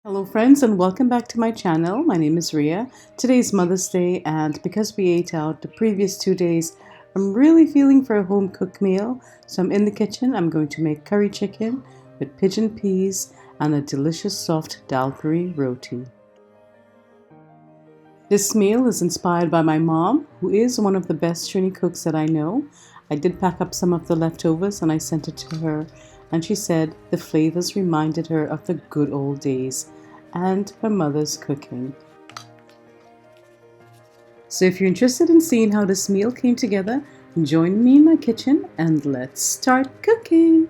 Hello friends and welcome back to my channel. My name is Ria. Today is Mother's Day and because we ate out the previous 2 days, I'm really feeling for a home cooked meal. So I'm in the kitchen. I'm going to make curry chicken with pigeon peas and a delicious soft Dhalpuri Roti. This meal is inspired by my mom, who is one of the best Trini cooks that I know. I did pack up some of the leftovers and I sent it to her, and she said the flavors reminded her of the good old days and her mother's cooking. So if you're interested in seeing how this meal came together, join me in my kitchen and let's start cooking.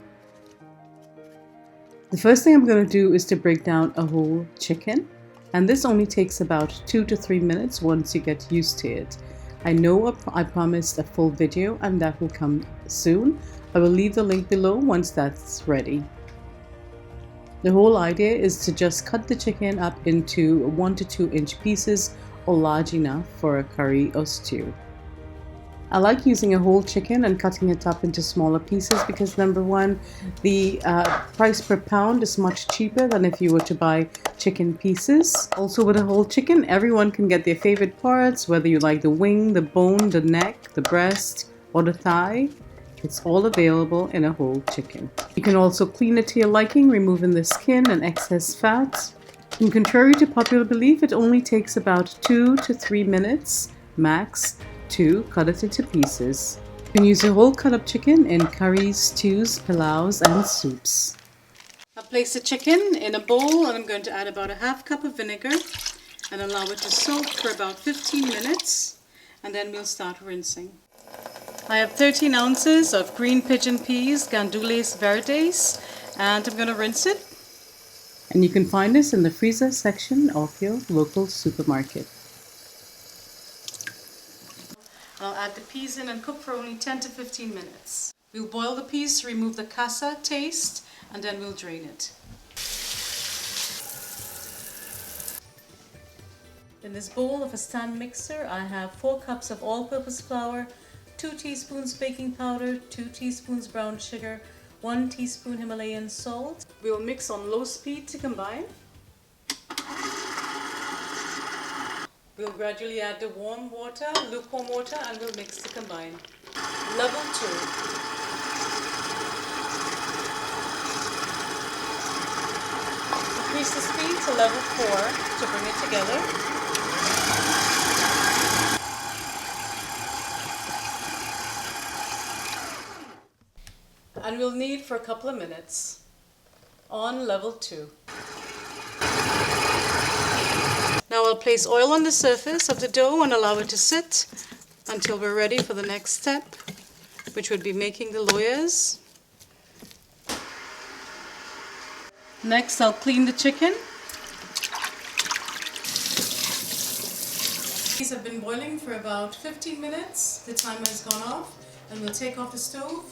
The first thing I'm going to do is to break down a whole chicken, and this only takes about 2 to 3 minutes once you get used to it. I know I promised a full video and that will come soon. I will leave the link below once that's ready. The whole idea is to just cut the chicken up into 1 to 2 inch pieces or large enough for a curry or stew. I like using a whole chicken and cutting it up into smaller pieces because number one, the price per pound is much cheaper than if you were to buy chicken pieces. Also with a whole chicken, everyone can get their favorite parts, whether you like the wing, the bone, the neck, the breast, or the thigh. It's all available in a whole chicken. You can also clean it to your liking, removing the skin and excess fat. And contrary to popular belief, it only takes about 2 to 3 minutes max to cut it into pieces. You can use a whole cut up chicken in curries, stews, pilaus, and soups. I've placed the chicken in a bowl and I'm going to add about a half cup of vinegar and allow it to soak for about 15 minutes, and then we'll start rinsing. I have 13 ounces of green pigeon peas, gandules verdes, and I'm going to rinse it. And you can find this in the freezer section of your local supermarket. I'll add the peas in and cook for only 10 to 15 minutes. We'll boil the peas to remove the casa taste, and then we'll drain it. In this bowl of a stand mixer, I have 4 cups of all-purpose flour, 2 teaspoons baking powder, 2 teaspoons brown sugar, 1 teaspoon Himalayan salt. We'll mix on low speed to combine. We'll gradually add the warm water, lukewarm water, and we'll mix to combine. Level 2. Increase the speed to level 4 to bring it together. And we'll knead for a couple of minutes on level 2. Now I'll place oil on the surface of the dough and allow it to sit until we're ready for the next step, which would be making the loyas. Next, I'll clean the chicken. These have been boiling for about 15 minutes. The timer has gone off, and we'll take off the stove.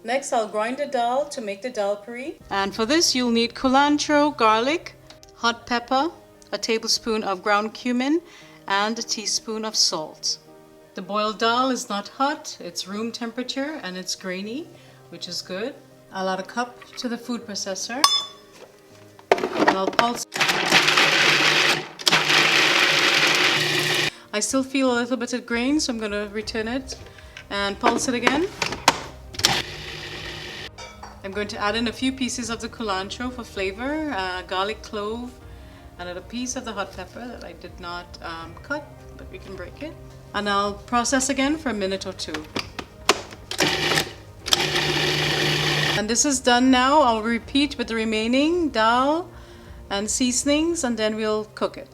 Next, I'll grind the dal to make the dhalpuri. And for this, you'll need culantro, garlic, hot pepper, a tablespoon of ground cumin, and a teaspoon of salt. The boiled dal is not hot, it's room temperature, and it's grainy, which is good. I'll add a cup to the food processor, and I'll pulse. I still feel a little bit of grain, so I'm going to return it and pulse it again. I'm going to add in a few pieces of the culantro for flavor, garlic clove, and a piece of the hot pepper that I did not cut, but we can break it. And I'll process again for a minute or 2. And this is done now. I'll repeat with the remaining dal and seasonings, and then we'll cook it.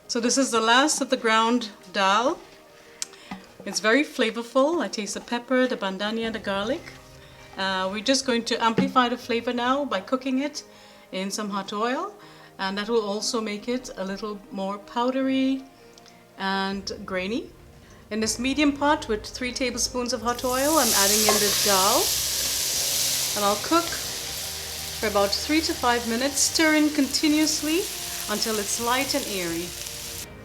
So this is the last of the ground dal. It's very flavorful. I taste the pepper, the bandania, the garlic. We're just going to amplify the flavor now by cooking it in some hot oil, and that will also make it a little more powdery and grainy. In this medium pot with 3 tablespoons of hot oil, I'm adding in the dal, and I'll cook for about 3 to 5 minutes, stirring continuously until it's light and airy.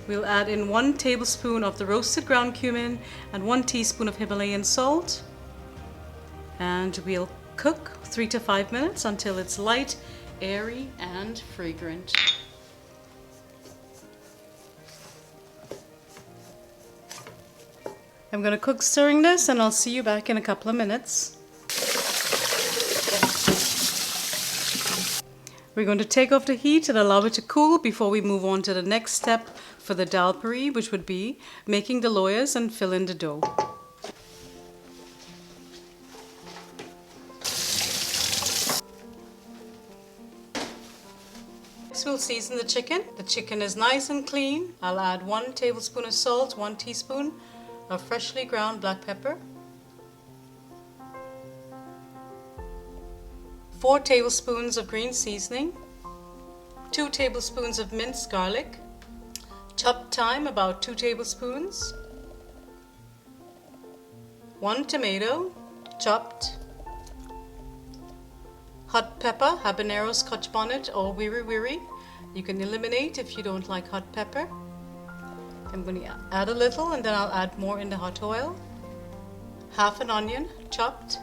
We'll add in 1 tablespoon of the roasted ground cumin and 1 teaspoon of Himalayan salt. And we'll cook 3 to 5 minutes until it's light, airy, and fragrant. I'm going to cook stirring this, and I'll see you back in a couple of minutes. We're going to take off the heat and allow it to cool before we move on to the next step for the dhalpuri, which would be making the loyas and fill in the dough. Next we'll season the chicken. The chicken is nice and clean. I'll add 1 tablespoon of salt, 1 teaspoon of freshly ground black pepper, 4 tablespoons of green seasoning, 2 tablespoons of minced garlic, chopped thyme about 2 tablespoons, 1 tomato chopped, hot pepper, habanero, scotch bonnet, or wiri wiri. You can eliminate if you don't like hot pepper. I'm going to add a little, and then I'll add more in the hot oil. Half an onion chopped.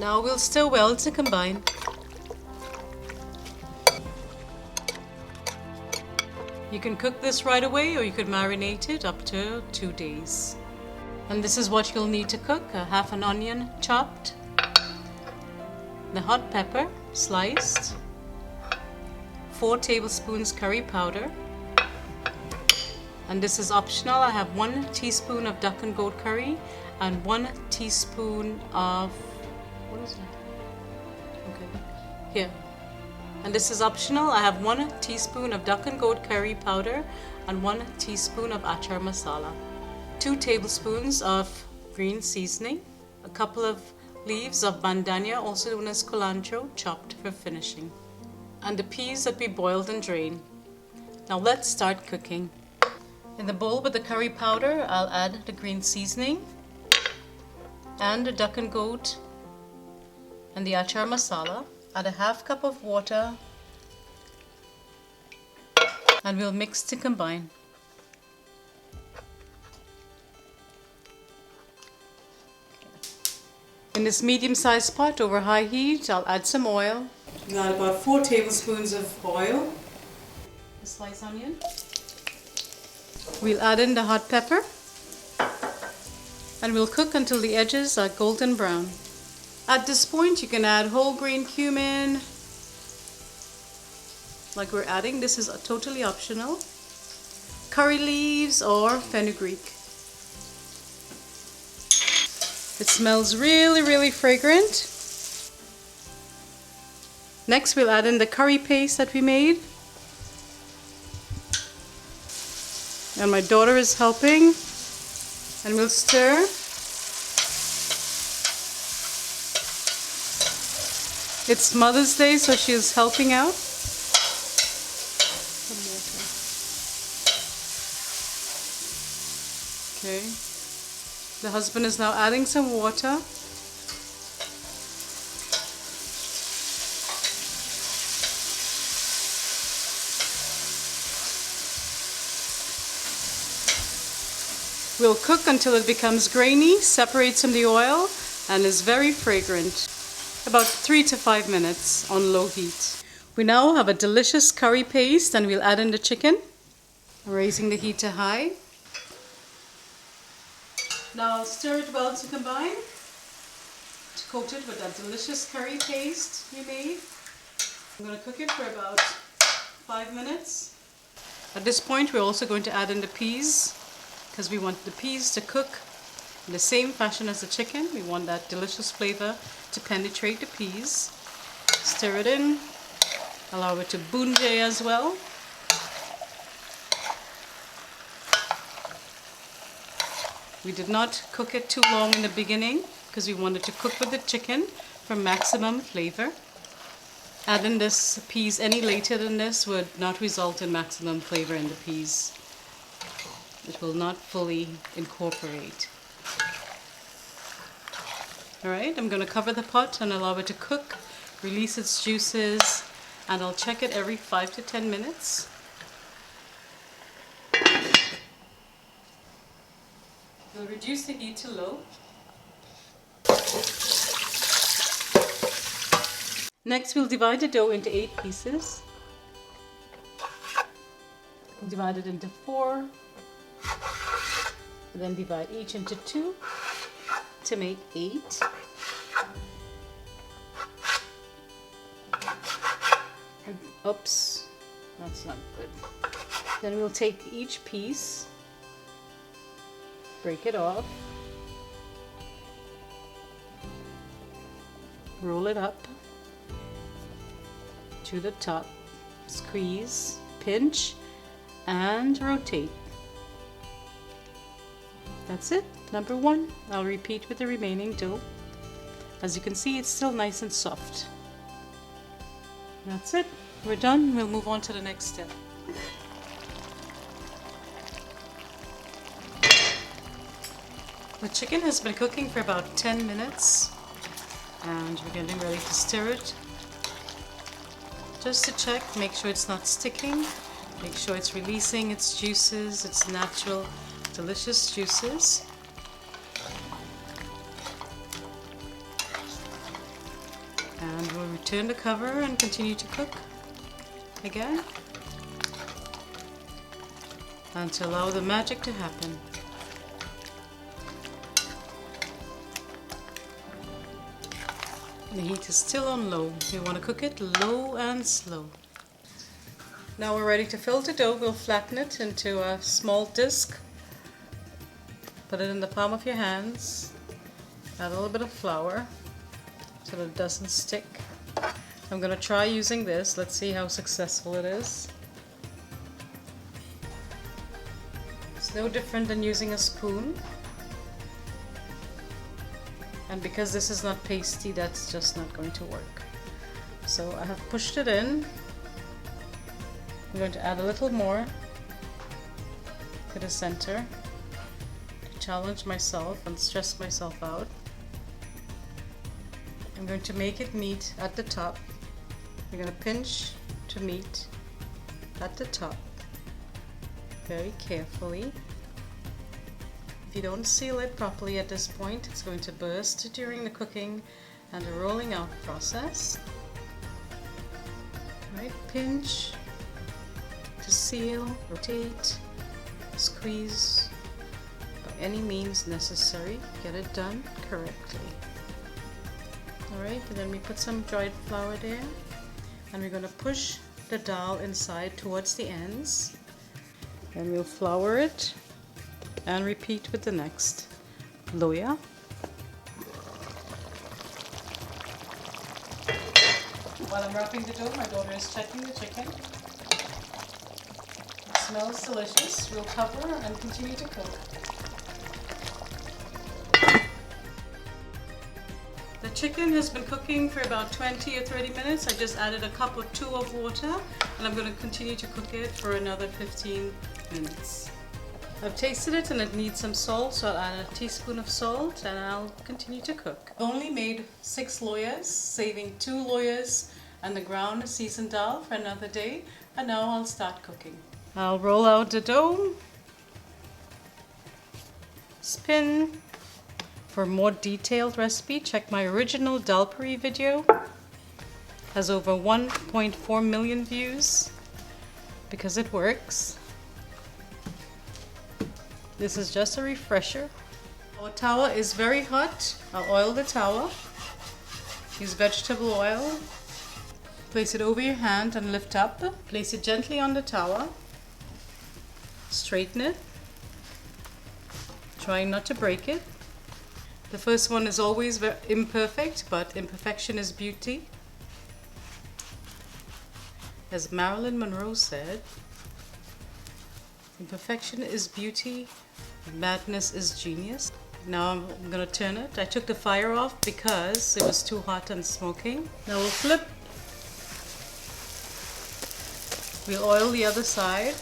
Now we'll stir well to combine. You can cook this right away, or you could marinate it up to 2 days. And this is what you'll need to cook: half an onion chopped, the hot pepper sliced, 4 tablespoons curry powder, and this is optional. I have 1 teaspoon of duck and goat curry and 1 teaspoon of, what is that? Okay, here. And this is optional. I have 1 teaspoon of duck and goat curry powder and 1 teaspoon of achar masala, 2 tablespoons of green seasoning, a couple of leaves of bandhania, also known as culantro, chopped for finishing, and the peas that we boiled and drained. Now let's start cooking. In the bowl with the curry powder, I'll add the green seasoning and the duck and goat and the achar masala. Add a half cup of water, and we'll mix to combine. In this medium-sized pot over high heat, I'll add some oil. We'll add about 4 tablespoons of oil, a sliced onion. We'll add in the hot pepper, and we'll cook until the edges are golden brown. At this point, you can add whole grain cumin, like we're adding. This is totally optional. Curry leaves or fenugreek. It smells really, really fragrant. Next, we'll add in the curry paste that we made. And my daughter is helping. And we'll stir. It's Mother's Day, so she's helping out. Okay. The husband is now adding some water. We'll cook until it becomes grainy, separates from the oil, and is very fragrant. About 3 to 5 minutes on low heat. We now have a delicious curry paste, and we'll add in the chicken. Raising the heat to high. Now stir it well to combine. To coat it with that delicious curry paste we made. I'm going to cook it for about 5 minutes. At this point, we're also going to add in the peas, because we want the peas to cook in the same fashion as the chicken. We want that delicious flavor to penetrate the peas. Stir it in. Allow it to bunje as well. We did not cook it too long in the beginning because we wanted to cook with the chicken for maximum flavor. Adding this peas any later than this would not result in maximum flavor in the peas. It will not fully incorporate. Alright, I'm going to cover the pot and allow it to cook, release its juices, and I'll check it every 5 to 10 minutes. We'll reduce the heat to low. Next, we'll divide the dough into 8 pieces. We'll divide it into 4, and then divide each into 2 to make 8. And, oops, that's not good. Then we'll take each piece, break it off, roll it up to the top, squeeze, pinch, and rotate. That's it, number 1. I'll repeat with the remaining dough. As you can see, it's still nice and soft. That's it, we're done. We'll move on to the next step. The chicken has been cooking for about 10 minutes, and we're getting ready to stir it. Just to check, make sure it's not sticking, make sure it's releasing its juices, its natural, delicious juices. And we'll return the cover and continue to cook again and to allow the magic to happen. The heat is still on low. You want to cook it low and slow. Now we're ready to fill the dough. We'll flatten it into a small disc. Put it in the palm of your hands. Add a little bit of flour so that it doesn't stick. I'm going to try using this. Let's see how successful it is. It's no different than using a spoon. And because this is not pasty, that's just not going to work. So I have pushed it in. I'm going to add a little more to the center to challenge myself and stress myself out. I'm going to make it meet at the top. I'm going to pinch to meet at the top very carefully. If you don't seal it properly at this point, it's going to burst during the cooking and the rolling out process. Right, pinch to seal, rotate, squeeze by any means necessary. Get it done correctly. Alright, and then we put some dried flour there, and we're going to push the dal inside towards the ends, and we'll flour it and repeat with the next loya. While I'm wrapping the dough, my daughter is checking the chicken. It smells delicious. We'll cover and continue to cook. The chicken has been cooking for about 20 or 30 minutes. I just added a cup or 2 of water, and I'm going to continue to cook it for another 15 minutes. I've tasted it and it needs some salt, so I'll add a teaspoon of salt and I'll continue to cook. I've only made 6 loyas, saving 2 loyas and the ground seasoned dal for another day, and now I'll start cooking. I'll roll out the dough, spin. For more detailed recipe, check my original Dhalpuri video. Has over 1.4 million views because it works. This is just a refresher. Our tawa is very hot. I'll oil the tawa. Use vegetable oil. Place it over your hand and lift up. Place it gently on the tawa. Straighten it. Trying not to break it. The first one is always very imperfect, but imperfection is beauty. As Marilyn Monroe said, imperfection is beauty, madness is genius. Now I'm going to turn it. I took the fire off because it was too hot and smoking. Now we'll flip. We'll oil the other side.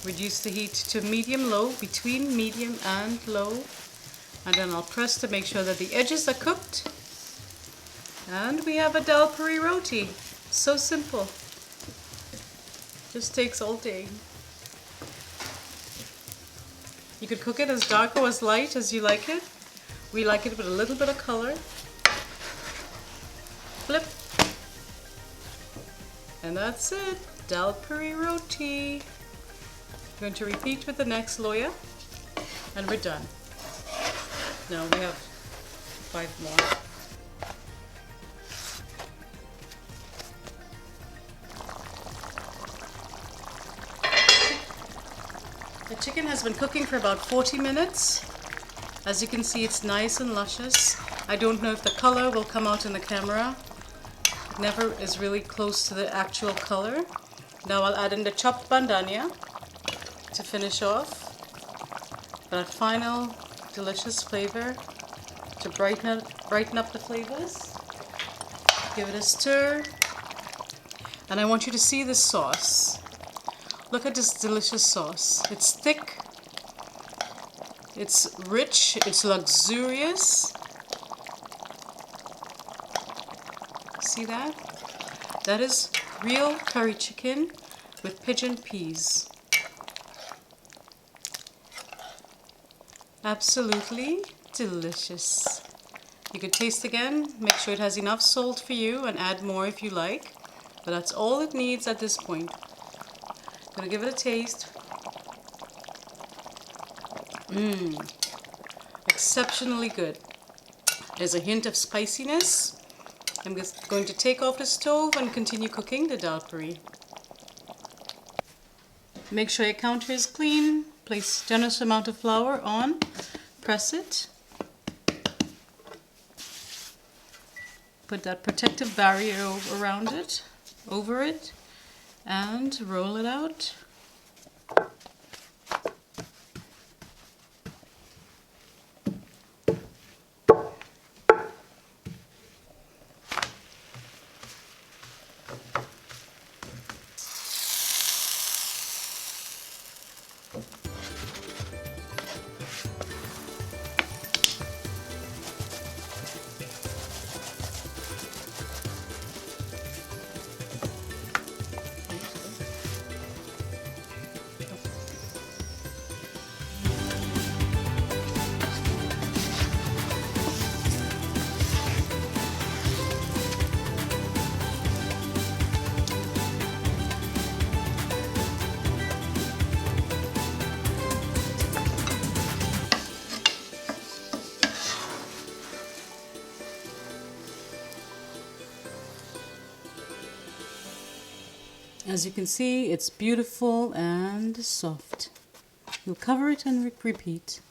Reduce the heat to medium-low, between medium and low. And then I'll press to make sure that the edges are cooked. And we have a Dhalpuri Roti. So simple. Just takes all day. You could cook it as dark or as light as you like it. We like it with a little bit of color. Flip. And that's it. Dhalpuri Roti. I'm going to repeat with the next loya. And we're done. No, we have 5 more. The chicken has been cooking for about 40 minutes. As you can see, it's nice and luscious. I don't know if the color will come out in the camera. It never is really close to the actual color. Now I'll add in the chopped bandania to finish off. That final delicious flavor to brighten up the flavors. Give it a stir. And I want you to see this sauce. Look at this delicious sauce. It's thick, it's rich, it's luxurious. See that? That is real curry chicken with pigeon peas. Absolutely delicious. You could taste again, make sure it has enough salt for you and add more if you like. But that's all it needs at this point. I'm gonna give it a taste. Exceptionally good. There's a hint of spiciness. I'm just going to take off the stove and continue cooking the Dhalpuri. Make sure your counter is clean. Place generous amount of flour on. Press it. Put that protective barrier around it, over it, and roll it out. As you can see, it's beautiful and soft. You'll cover it and repeat.